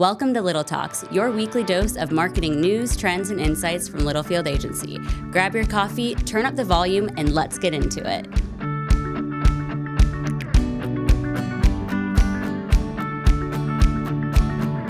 Welcome to Little Talks, your weekly dose of marketing news, trends, and insights from Littlefield Agency. Grab your coffee, turn up the volume, and let's get into it.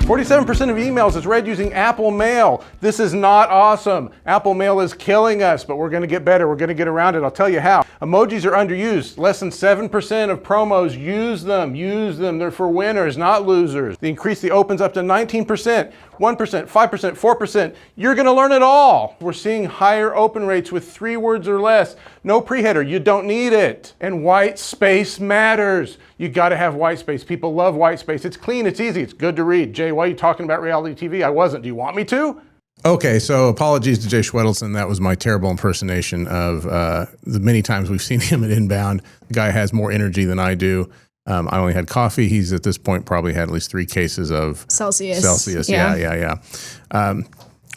"47% of emails is read using Apple Mail. This is not awesome. Apple Mail is killing us, but we're going to get better. We're going to get around it. I'll tell you how. Emojis are underused. Less than 7% of promos use them. Use them. They're for winners, not losers. The increase the opens up to 19%, 1%, 5%, 4%. You're going to learn it all. We're seeing higher open rates with 3 words or less. No pre-header. You don't need it. And white space matters. You got to have white space. People love white space. It's clean. It's easy. It's good to read. Jay, why are you talking about reality TV? I wasn't. Do you want me to? Okay, so apologies to Jay Schwedelson. That was my terrible impersonation of the many times we've seen him at Inbound. The guy has more energy than I do. I only had coffee. He's at this point probably had at least 3 cases of Celsius. Yeah.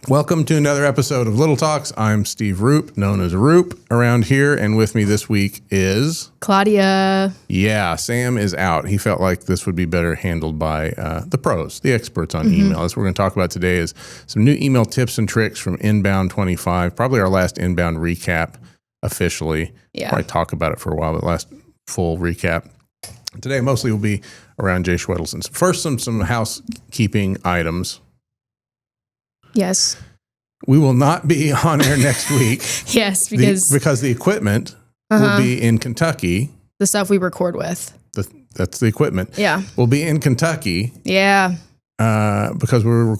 Welcome to another episode of Little Talks. I'm Steve Roop, known as Roop around here, and with me this week is Claudia. Yeah, Sam is out. He felt like this would be better handled by the pros, the experts on email. That's what we're going to talk about today is some new email tips and tricks from Inbound 25, probably our last Inbound recap officially. Yeah. Probably talk about it for a while, but last full recap. Today mostly will be around Jay Schwedelson's. First, some housekeeping items. Yes. We will not be on air next week. Yes, because the equipment will be in Kentucky. The stuff we record with. That's the equipment. Yeah. We'll be in Kentucky. Yeah. Because we're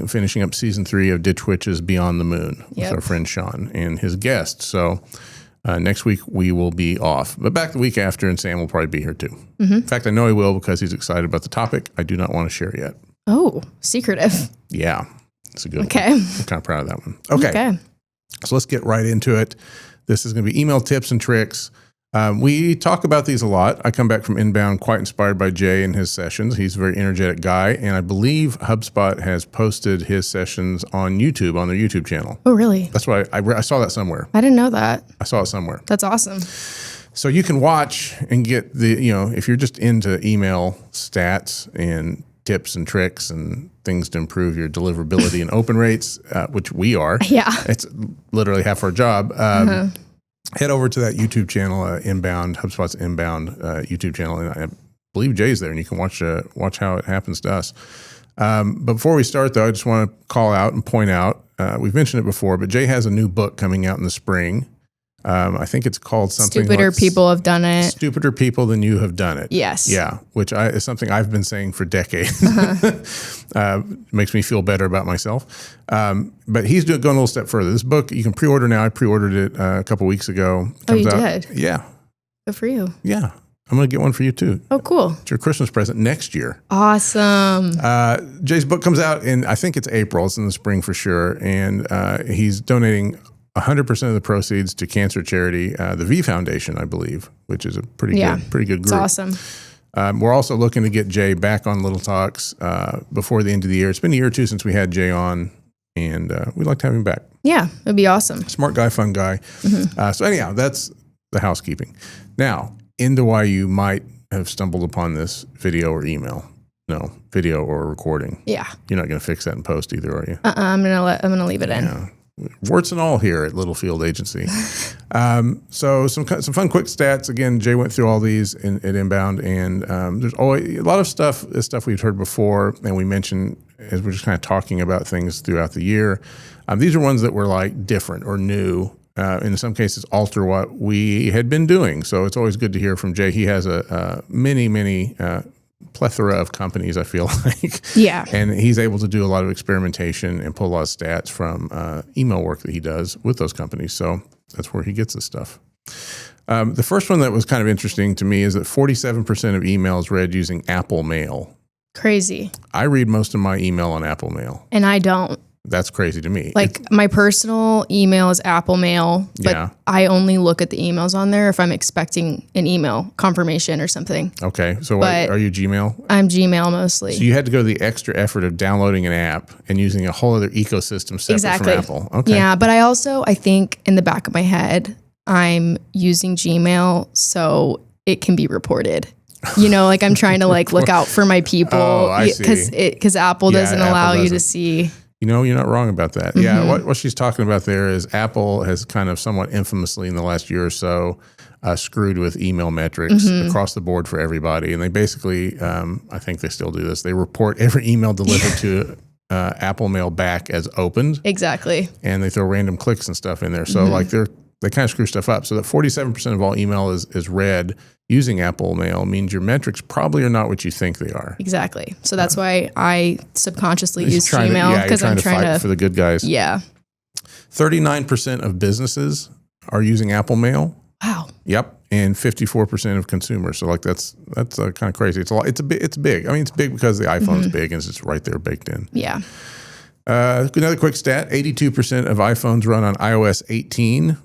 finishing up season 3 of Ditch Witch's Beyond the Moon with our friend Sean and his guest. So next week we will be off. But back the week after, and Sam will probably be here too. Mm-hmm. In fact, I know he will because he's excited about the topic. I do not want to share yet. Oh, secretive. Yeah. It's a good one. Okay. I'm kind of proud of that one. Okay. So let's get right into it. This is going to be email tips and tricks. We talk about these a lot. I come back from Inbound quite inspired by Jay and his sessions. He's a very energetic guy. And I believe HubSpot has posted his sessions on YouTube, on their YouTube channel. Oh, really? That's why I saw that somewhere. I didn't know that. I saw it somewhere. That's awesome. So you can watch and get if you're just into email stats and tips and tricks and things to improve your deliverability and open rates, which we are. Yeah. It's literally half our job. Head over to that YouTube channel, Inbound, HubSpot's Inbound YouTube channel. And I believe Jay's there and you can watch how it happens to us. But before we start though, I just want to call out and point out, we've mentioned it before, but Jay has a new book coming out in the spring. I think it's called something Stupider People Have Done It. Stupider People Than You Have Done It. Yes. Yeah, which is something I've been saying for decades. Makes me feel better about myself. But he's going a little step further. This book, you can pre-order now. I pre-ordered it a couple weeks ago. You did? Yeah. Good for you. Yeah. I'm going to get one for you too. Oh, cool. It's your Christmas present next year. Awesome. Jay's book comes out in, I think it's April. It's in the spring for sure. And he's donating 100% of the proceeds to cancer charity, the V Foundation, I believe, which is a pretty good group. It's awesome. We're also looking to get Jay back on Little Talks before the end of the year. It's been a year or two since we had Jay on, and we'd like to have him back. Yeah, it'd be awesome. Smart guy, fun guy. So anyhow, that's the housekeeping. Now, into why you might have stumbled upon this video or email. No, video or recording. Yeah. You're not going to fix that in post either, are you? I'm gonna leave it in. Yeah. Warts and all here at Littlefield Agency. So some fun quick stats. Again, Jay went through all these at Inbound, and there's always a lot of stuff we've heard before, and we mentioned as we're just kind of talking about things throughout the year. These are ones that were like different or new. In some cases, alter what we had been doing. So it's always good to hear from Jay. He has a many plethora of companies, I feel like. Yeah. And he's able to do a lot of experimentation and pull a lot of stats from email work that he does with those companies. So that's where he gets this stuff. The first one that was kind of interesting to me is that 47% of emails read using Apple Mail. Crazy. I read most of my email on Apple Mail. And I don't. That's crazy to me. My personal email is Apple Mail, but I only look at the emails on there if I'm expecting an email confirmation or something. Okay. So are you Gmail? I'm Gmail mostly. So you had to go to the extra effort of downloading an app and using a whole other ecosystem separate from Apple. Okay. Yeah, but I think in the back of my head, I'm using Gmail so it can be reported. Like I'm trying to like look out for my people. Oh, I see. Because Apple doesn't allow you to see. You're not wrong about that. Mm-hmm. Yeah, what she's talking about there is Apple has kind of somewhat infamously in the last year or so screwed with email metrics across the board for everybody. And they basically, I think they still do this, they report every email delivered to Apple Mail back as opened. Exactly. And they throw random clicks and stuff in there. So like they kind of screw stuff up. So that 47% of all email is read using Apple Mail means your metrics probably are not what you think they are. Exactly. So that's why I subconsciously use Gmail, because I'm trying to fight for the good guys. Yeah. 39% of businesses are using Apple Mail. Wow. Yep. And 54% of consumers. So like that's kind of crazy. It's a lot. It's big. I mean, it's big because the iPhone's big and it's right there baked in. Yeah. Another quick stat, 82% of iPhones run on iOS 18.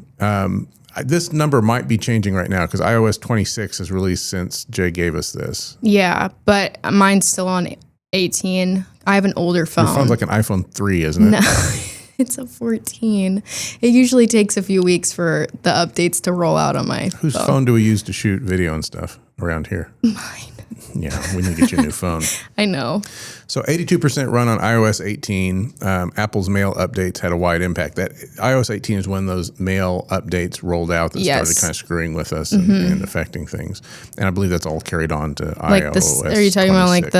This number might be changing right now because iOS 26 has released since Jay gave us this. Yeah, but mine's still on 18. I have an older phone. Your phone's like an iPhone 3, isn't it? No, it's a 14. It usually takes a few weeks for the updates to roll out on my Whose phone do we use to shoot video and stuff around here? Mine. Yeah, we need to get you a new phone. I know. So 82% run on iOS 18. Apple's mail updates had a wide impact. That iOS 18 is when those mail updates rolled out that started kind of screwing with us and affecting things. And I believe that's all carried on to iOS. Are you talking 26. about like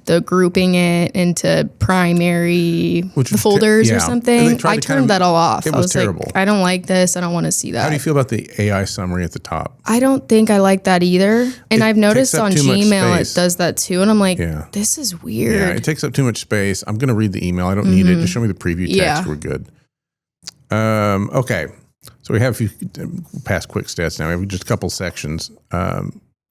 the grouping it into primary folders or something? I turned that all off. It was terrible. Like, I don't like this. I don't want to see that. How do you feel about the AI summary at the top? I don't think I like that either. And I've noticed on Gmail it does that too. And I'm like, this is weird. Yeah, it takes up too much space. I'm going to read the email. I don't need it. Just show me the preview text. Yeah. We're good. Okay. So we have a few past quick stats now. We have just a couple sections.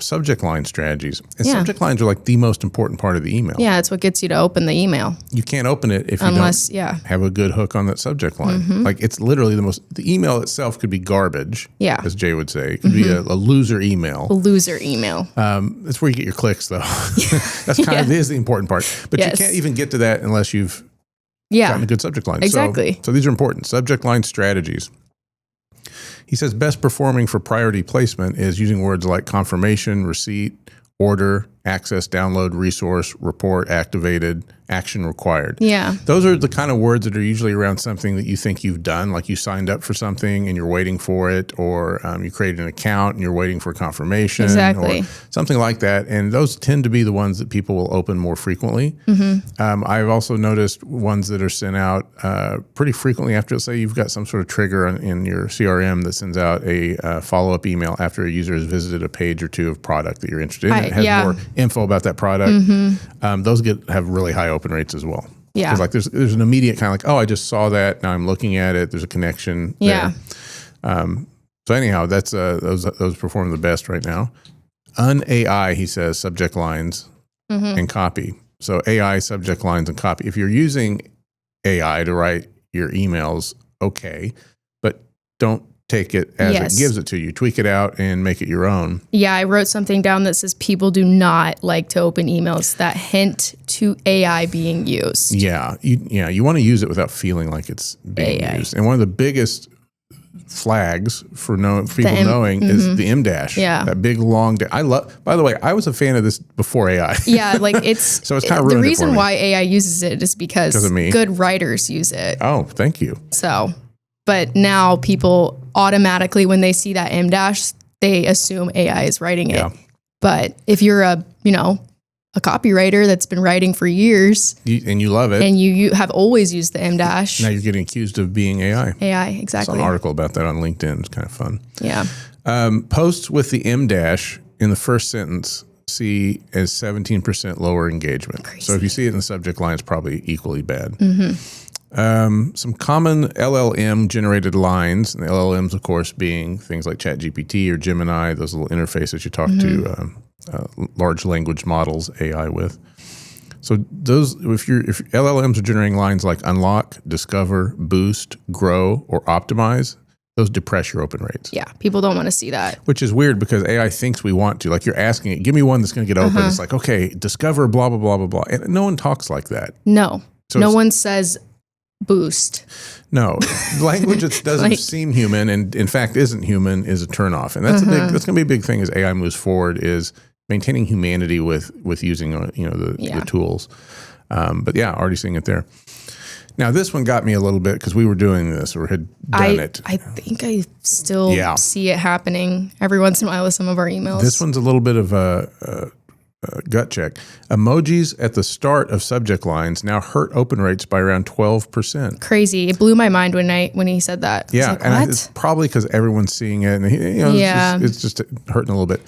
Subject line strategies. And subject lines are like the most important part of the email. Yeah, it's what gets you to open the email. You can't open it if you don't have a good hook on that subject line. Like it's literally the email itself could be garbage, as Jay would say. It could be a loser email. A loser email. That's where you get your clicks though. That's kind of is the important part. But you can't even get to that unless you've gotten a good subject line. Exactly. So these are important. Subject line strategies. He says best performing for priority placement is using words like confirmation, receipt, order, access, download, resource, report, activated, action required. Yeah. Those are the kind of words that are usually around something that you think you've done, like you signed up for something and you're waiting for it, or you created an account and you're waiting for confirmation. Exactly. Or something like that. And those tend to be the ones that people will open more frequently. I've also noticed ones that are sent out pretty frequently after, say, you've got some sort of trigger in your CRM that sends out a follow-up email after a user has visited a page or two of product that you're interested in. It has more info about that product. Those have really high open rates as well. Yeah. Because like there's an immediate kind of like, oh, I just saw that. Now I'm looking at it. There's a connection there. So anyhow, that's those perform the best right now. AI, he says, subject lines and copy. So AI, subject lines, and copy. If you're using AI to write your emails, okay, but don't take it as it gives it to you. Tweak it out and make it your own. Yeah, I wrote something down that says people do not like to open emails that hint to AI being used. Yeah, you want to use it without feeling like it's being used. And one of the biggest flags for people knowing is the M dash. Yeah, that big long. By the way, I was a fan of this before AI. Yeah, like it's so it's kind of ruined the reason it for me. why AI uses it is because of me. Good writers use it. Oh, thank you. So, but now people automatically, when they see that M dash, they assume AI is writing it. But if you're a copywriter that's been writing for years and you love it, and you have always used the M dash, now you're getting accused of being AI. AI, exactly. I saw an article about that on LinkedIn. It's kind of fun. Yeah. Posts with the M dash in the first sentence see as 17% lower engagement. Crazy. So if you see it in the subject line, it's probably equally bad. Some common LLM generated lines, and the LLMs, of course, being things like ChatGPT or Gemini, those little interfaces you talk to large language models, AI with. So those, if LLMs are generating lines like unlock, discover, boost, grow, or optimize, those depress your open rates. Yeah, people don't want to see that. Which is weird because AI thinks we want to. Like you're asking it, give me one that's going to get open. It's like, okay, discover, blah, blah, blah, blah, blah. And no one talks like that. No. So no one says boost. No. Language that doesn't seem human and in fact isn't human is a turnoff. And that's that's going to be a big thing as AI moves forward is maintaining humanity with using the tools. But yeah, already seeing it there. Now this one got me a little bit because we were doing this or had done it. I think I still see it happening every once in a while with some of our emails. This one's a little bit of a gut check. Emojis at the start of subject lines now hurt open rates by around 12%. Crazy! It blew my mind when he said that. Yeah, like, and it's probably because everyone's seeing it, and it's just hurting a little bit.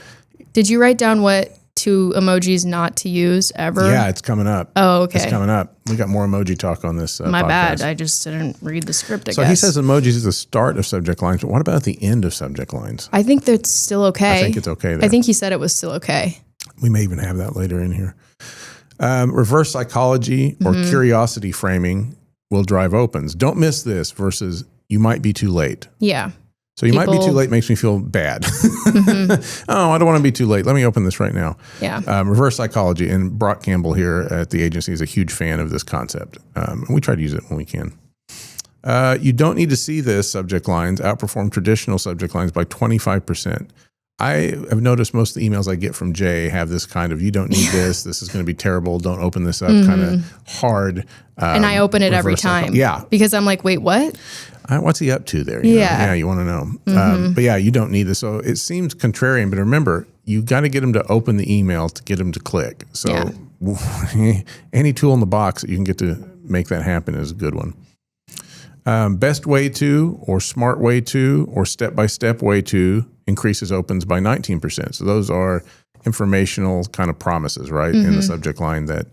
Did you write down what 2 emojis not to use ever? Yeah, it's coming up. Oh, okay. It's coming up. We got more emoji talk on this My podcast. bad. I just didn't read the script, I So guess. he says emojis at the start of subject lines, but what about at the end of subject lines? I think that's still okay. I think it's okay there. I think he said it was still okay. We may even have that later in here. Reverse psychology or curiosity framing will drive opens. Don't miss this versus you might be too late. Yeah. So you might be too late makes me feel bad. Oh, I don't want to be too late. Let me open this right now. Yeah. Reverse psychology. And Brock Campbell here at the agency is a huge fan of this concept. And we try to use it when we can. You don't need to see this subject lines outperform traditional subject lines by 25%. I have noticed most of the emails I get from Jay have this kind of, you don't need this. This is going to be terrible. Don't open this up kind of hard. And I open it every time. Yeah. Because I'm like, wait, what? What's he up to there? You know? Yeah, you want to know. But yeah, you don't need this. So it seems contrarian, but remember, you got to get them to open the email to get them to click. So any tool in the box that you can get to make that happen is a good one. Best way to, or smart way to, or step-by-step way to increases opens by 19%. So those are informational kind of promises, right? In the subject line that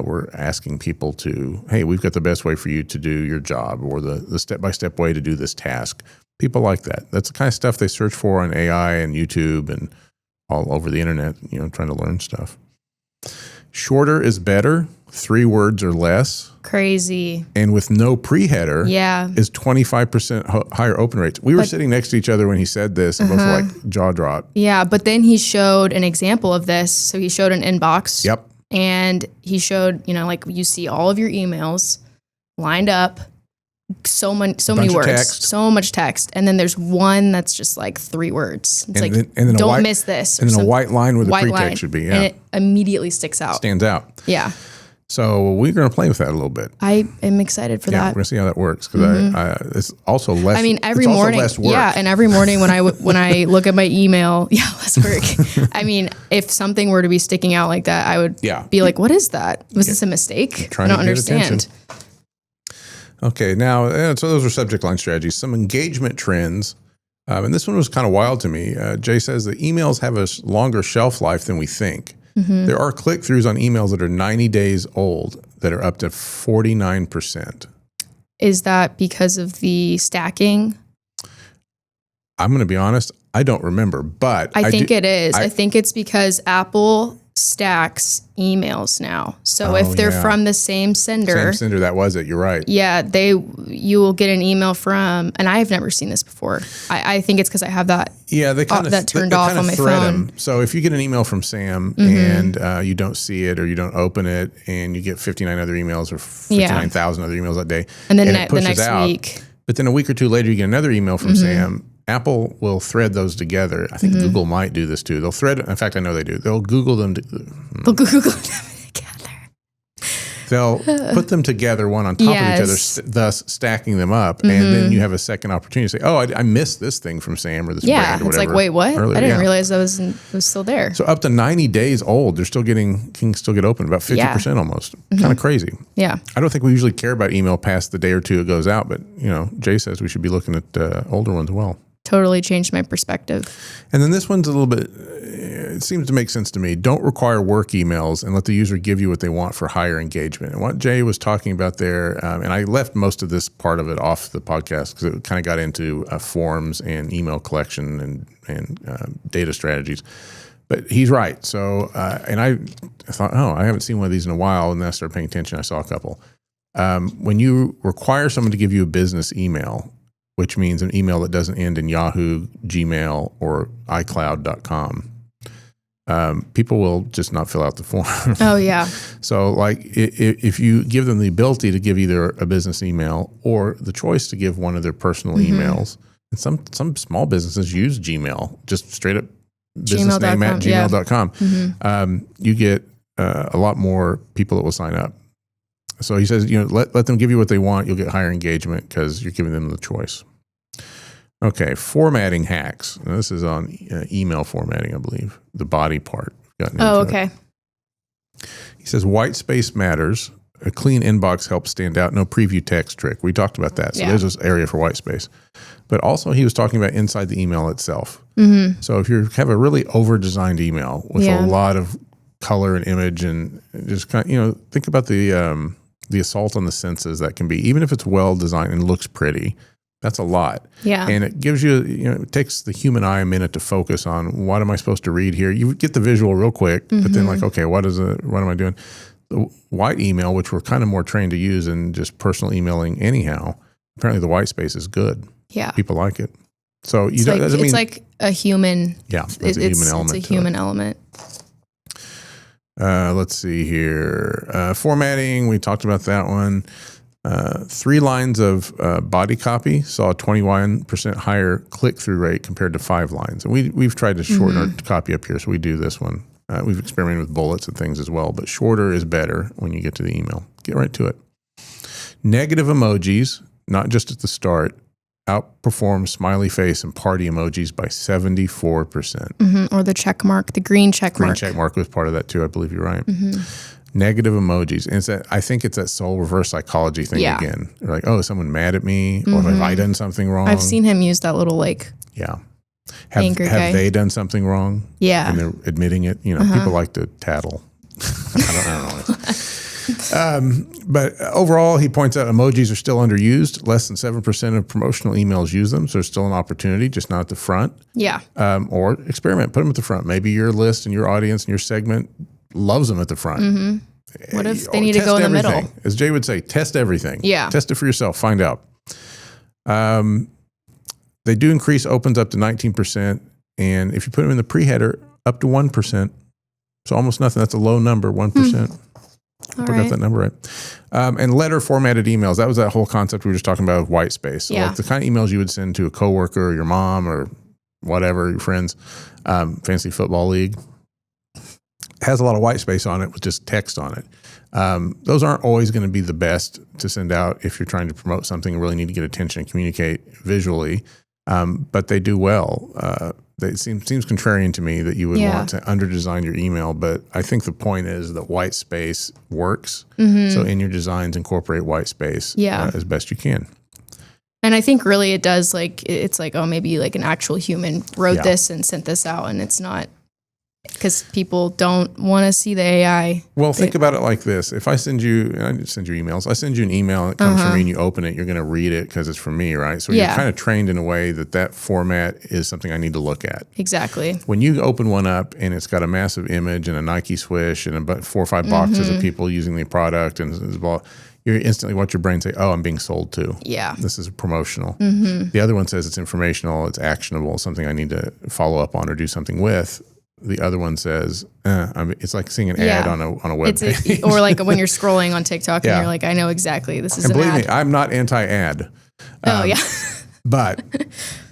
we're asking people to, hey, we've got the best way for you to do your job, or the step-by-step way to do this task. People like that. That's the kind of stuff they search for on AI and YouTube and all over the internet, trying to learn stuff. Shorter is better. 3 words or less. Crazy. And with no pre-header is 25% higher open rates. We were sitting next to each other when he said this and both were like jaw drop. Yeah, but then he showed an example of this. So he showed an inbox. Yep. And he showed, like you see all of your emails lined up, so many words, text. so much text. And then there's one that's just like 3 words. It's then don't miss this. And then a white line where the pre-text should be. Yeah. And it immediately sticks out. Stands out. Yeah. So we're going to play with that a little bit. I am excited for that. Yeah, we're going to see how that works because it's also less. I mean, every morning, less work. yeah, and every morning when I look at my email, less work. I mean, if something were to be sticking out like that, I would be like, "What is that? Was this a mistake? I don't understand." Okay, now so those are subject line strategies. Some engagement trends, and this one was kind of wild to me. Jay says that emails have a longer shelf life than we think. There are click-throughs on emails that are 90 days old that are up to 49%. Is that because of the stacking? I'm going to be honest, I don't remember, but I think it is. I think it's because Apple stacks emails now. So if they're from the same sender, that was it. You're right. Yeah, you will get an email from, and I've never seen this before. I think it's because I have that. Yeah, they kind of that turned off on my phone. So if you get an email from Sam and you don't see it or you don't open it, and you get 59 other emails or 59,000 other emails that day, and then the next week, but then a week or two later you get another email from Sam. Apple will thread those together. I think Google might do this too. They'll thread. In fact, I know they do. They'll Google them. They'll Google them together. They'll put them together one on top of each other, thus stacking them up. And then you have a second opportunity to say, "Oh, I missed this thing from Sam or this brand or whatever." It's like, wait, what? Earlier. I didn't realize that was still there. So up to 90 days old, they're still can still get open, about 50% almost. Kind of crazy. Yeah. I don't think we usually care about email past the day or two it goes out, but Jay says we should be looking at older ones as well. Totally changed my perspective. And then this one's a little bit, it seems to make sense to me. Don't require work emails and let the user give you what they want for higher engagement. And what Jay was talking about there, and I left most of this part of it off the podcast because it kind of got into forms and email collection and data strategies. But he's right. So, and I thought, I haven't seen one of these in a while. And then I started paying attention. I saw a couple. When you require someone to give you a business email, which means an email that doesn't end in Yahoo, Gmail, or iCloud.com. People will just not fill out the form. Oh, yeah. So like if you give them the ability to give either a business email or the choice to give one of their personal emails, and some small businesses use Gmail, just straight up business name at gmail.com, you get a lot more people that will sign up. So he says, let them give you what they want. You'll get higher engagement because you're giving them the choice. Okay, formatting hacks. Now, this is on email formatting, I believe, the body part. Okay. He says white space matters. A clean inbox helps stand out. No preview text trick. We talked about that. So there's this area for white space. But also he was talking about inside the email itself. Mm-hmm. So if you have a really over-designed email with a lot of color and image and just kind of, think about the assault on the senses that can be, even if it's well designed and looks pretty, that's a lot. Yeah. And it gives you, it takes the human eye a minute to focus on what am I supposed to read here? You get the visual real quick, but then okay, what am I doing? The white email, which we're kind of more trained to use in just personal emailing anyhow, apparently the white space is good. Yeah. People like it. So it's like a human. Yeah. It's a human element. It's a human element. Let's see here. Formatting, we talked about that one. 3 lines of body copy saw a 21% higher click-through rate compared to 5 lines. And we've tried to shorten our copy up here, so we do this one. We've experimented with bullets and things as well, but shorter is better when you get to the email. Get right to it. Negative emojis, not just at the start, outperform smiley face and party emojis by 74%. Mm-hmm. Or the check mark, the green check mark. Green check mark was part of that too. I believe you're right. Negative emojis. And I think it's that soul reverse psychology thing again. You're like, oh, is someone mad at me? Or have I done something wrong? I've seen him use that little Have they done something wrong? Yeah. And they're admitting it. People like to tattle. I don't know. But overall, he points out emojis are still underused. Less than 7% of promotional emails use them. So there's still an opportunity, just not at the front. Yeah. Or experiment, put them at the front. Maybe your list and your audience and your segment loves them at the front. What if they need to go in the middle? As Jay would say, test everything. Yeah. Test it for yourself. Find out. They do increase opens up to 19%. And if you put them in the pre-header, up to 1%. So almost nothing. That's a low number, 1%. I got that number right. And letter formatted emails. That was that whole concept we were just talking about with white space. So like the kind of emails you would send to a coworker or your mom or whatever, your friends, fancy football league. Has a lot of white space on it with just text on it. Those aren't always going to be the best to send out if you're trying to promote something and really need to get attention and communicate visually. But they do well. It seems contrarian to me that you would want to under-design your email, but I think the point is that white space works. So in your designs, incorporate white space as best you can. And I think really it does, it's like, oh, maybe like an actual human wrote this and sent this out, and it's not, because people don't want to see the AI. Well, think about it like this. If I send you emails, I send you an email, and it comes from me and you open it, you're going to read it because it's from me, right? So you're kind of trained in a way that format is something I need to look at. Exactly. When you open one up and it's got a massive image and a Nike swish and about 4 or 5 boxes of people using the product and blah, you instantly watch your brain say, oh, I'm being sold to. Yeah. This is promotional. The other one says it's informational, it's actionable, something I need to follow up on or do something with. The other one says, it's like seeing an ad on a web page. Or like when you're scrolling on TikTok and you're like, I know exactly this is an ad. And believe me, I'm not anti-ad. Yeah. But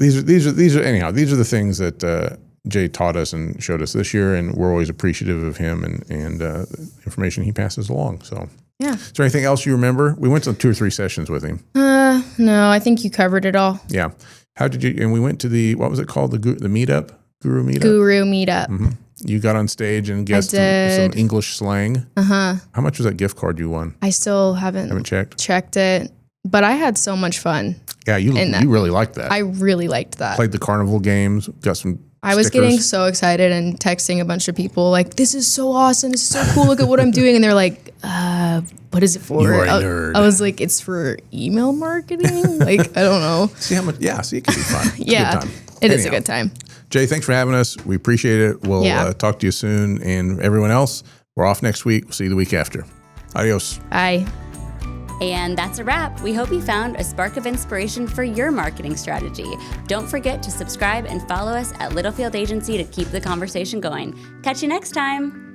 these are the things that Jay taught us and showed us this year, and we're always appreciative of him and the information he passes along. So yeah. Is there anything else you remember? We went to 2 or 3 sessions with him. No, I think you covered it all. Yeah. How did you? And we went to what was it called? The meetup. Guru Meetup. You got on stage and guessed some English slang. How much was that gift card you won? I still haven't checked it, but I had so much fun. Yeah, you really liked that. I really liked that. Played the carnival games, got some I was getting so excited and texting a bunch of people like, this is so awesome. This is so cool. Look at what I'm doing. And they're like, what is it for? You're a nerd. I was like, it's for email marketing? Like, I don't know. See how much, see, it can be fun. It is a good time. Jay, thanks for having us. We appreciate it. We'll talk to you soon. And everyone else, we're off next week. We'll see you the week after. Adios. Bye. And that's a wrap. We hope you found a spark of inspiration for your marketing strategy. Don't forget to subscribe and follow us at Littlefield Agency to keep the conversation going. Catch you next time.